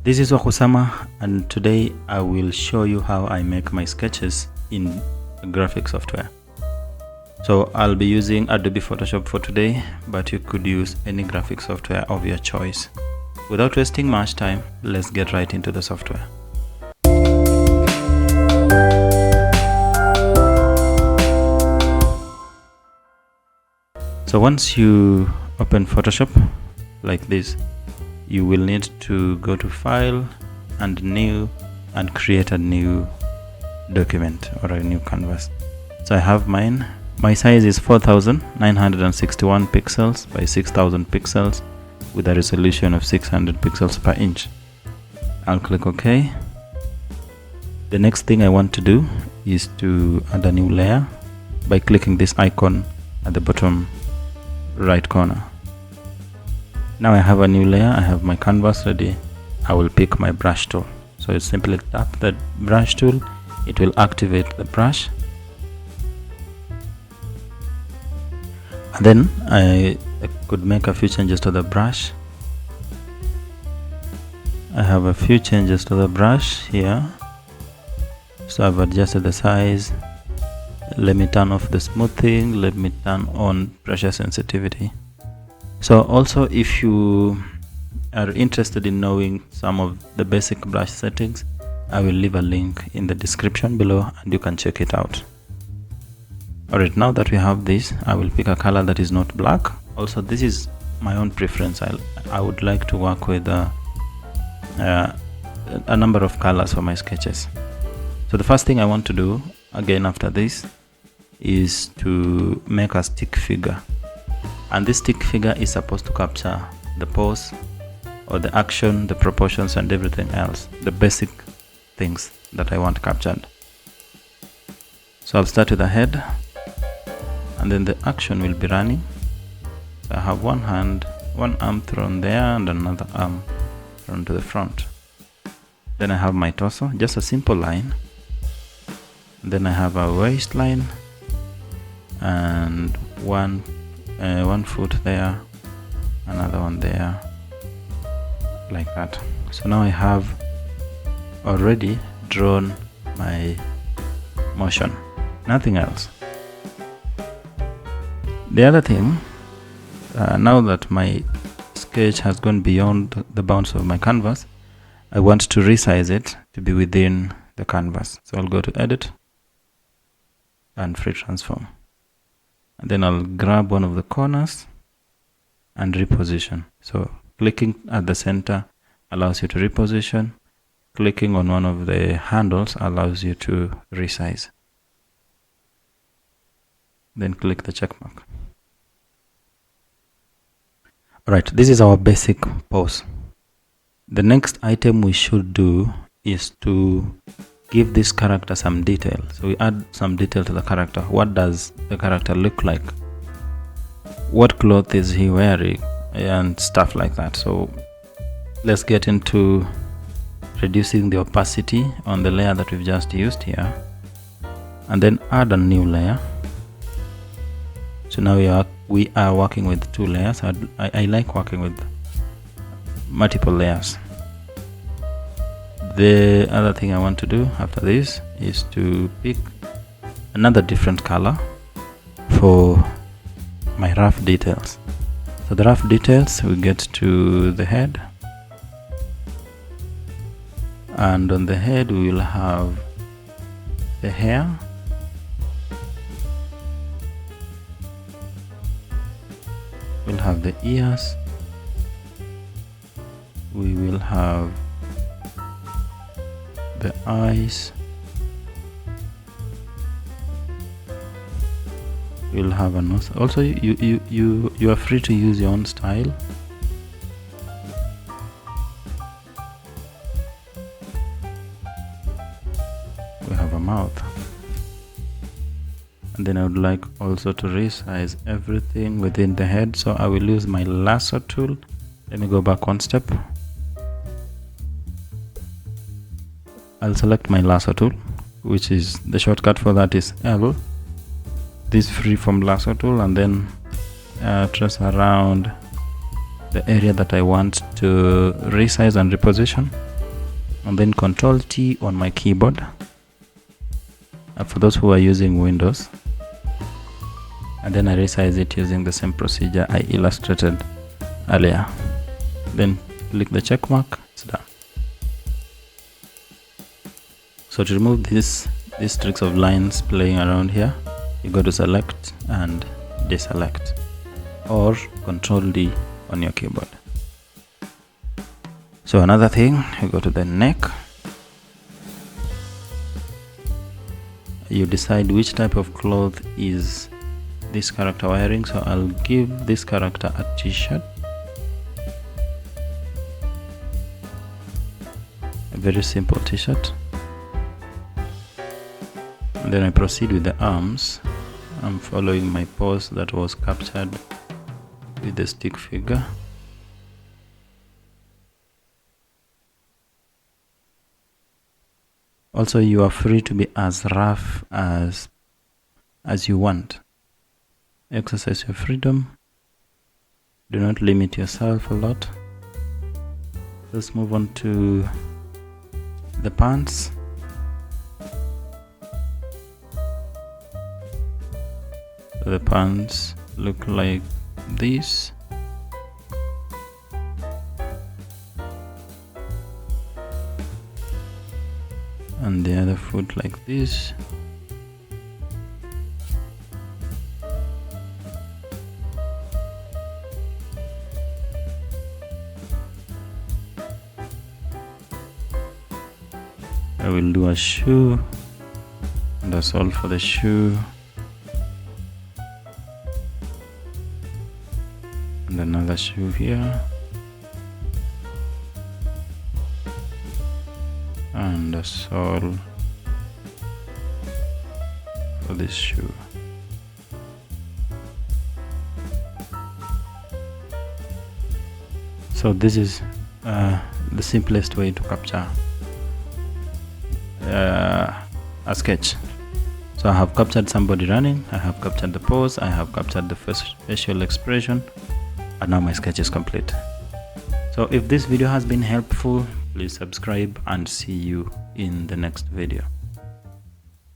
This is Wakusama, and today I will show you how I make my sketches in graphic software. So I'll be using Adobe Photoshop for today, but you could use any graphic software of your choice. Without wasting much time, let's get right into the software. So once you open Photoshop like this, you will need to go to File and New and create a new document or a new canvas. So I have mine. My size is 4961 pixels by 6000 pixels with a resolution of 600 pixels per inch. I'll click OK. The next thing I want to do is to add a new layer by clicking this icon at the bottom right corner. Now I have a new layer, I have my canvas ready. I will pick my brush tool. So you simply tap the brush tool, it will activate the brush. And then I could make a few changes to the brush. I have a few changes to the brush here. So I've adjusted the size. Let me turn off the smoothing. Let me turn on pressure sensitivity. So also, if you are interested in knowing some of the basic brush settings, I will leave a link in the description below and you can check it out. Alright, now that we have this, I will pick a color that is not black. Also, this is my own preference. I would like to work with a number of colors for my sketches. So the first thing I want to do again after this is to make a stick figure. And this stick figure is supposed to capture the pose or the action, the proportions and everything else, the basic things that I want captured. So I'll start with the head and then the action will be running. So I have one arm thrown there and another arm thrown to the front. Then I have my torso, just a simple line. Then I have a waistline and one foot there, another one there, like that. So now I have already drawn my motion, nothing else. The other thing, now that my sketch has gone beyond the bounds of my canvas, I want to resize it to be within the canvas. So I'll go to Edit and Free Transform. And then I'll grab one of the corners and reposition. So clicking at the center allows you to reposition. Clicking on one of the handles allows you to resize. Then click the check mark. Alright, this is our basic pose. The next item we should do is to give this character some detail. So we add some detail to the character. What does the character look like? What cloth is he wearing? And stuff like that. So let's get into reducing the opacity on the layer that we've just used here. And then add a new layer. So now we are working with two layers. I like working with multiple layers. The other thing I want to do after this is to pick another different color for my rough details. So the rough details, we get to the head, and on the head we will have the hair, we'll have the ears, we will have the eyes, you'll have a nose. Also, you are free to use your own style. We have a mouth, and then I would like also to resize everything within the head. So I will use my lasso tool. Let me go back one step. I'll select my lasso tool, which is the shortcut for that is L, this freeform lasso tool, and then trace around the area that I want to resize and reposition. and then Control T on my keyboard. For those who are using Windows, and then I resize it using the same procedure I illustrated earlier. Then click the check mark. It's done. So to remove these streaks of lines playing around here, you go to select and deselect, or Control D on your keyboard. So another thing, you go to the neck, you decide which type of cloth is this character wearing. So I'll give this character a t-shirt, a very simple t-shirt, and then I proceed with the arms. I'm following my pose that was captured with the stick figure. Also, you are free to be as rough as you want. Exercise your freedom. Do not limit yourself a lot. Let's move on to the pants. So the pants look like this. And the other foot like this. I will do a shoe, and that's all for the shoe. And another shoe here. And that's all for this shoe. So this is the simplest way to capture a sketch. So I have captured somebody running, I have captured the pose, I have captured the facial expression, and now my sketch is complete. So if this video has been helpful, please subscribe and see you in the next video.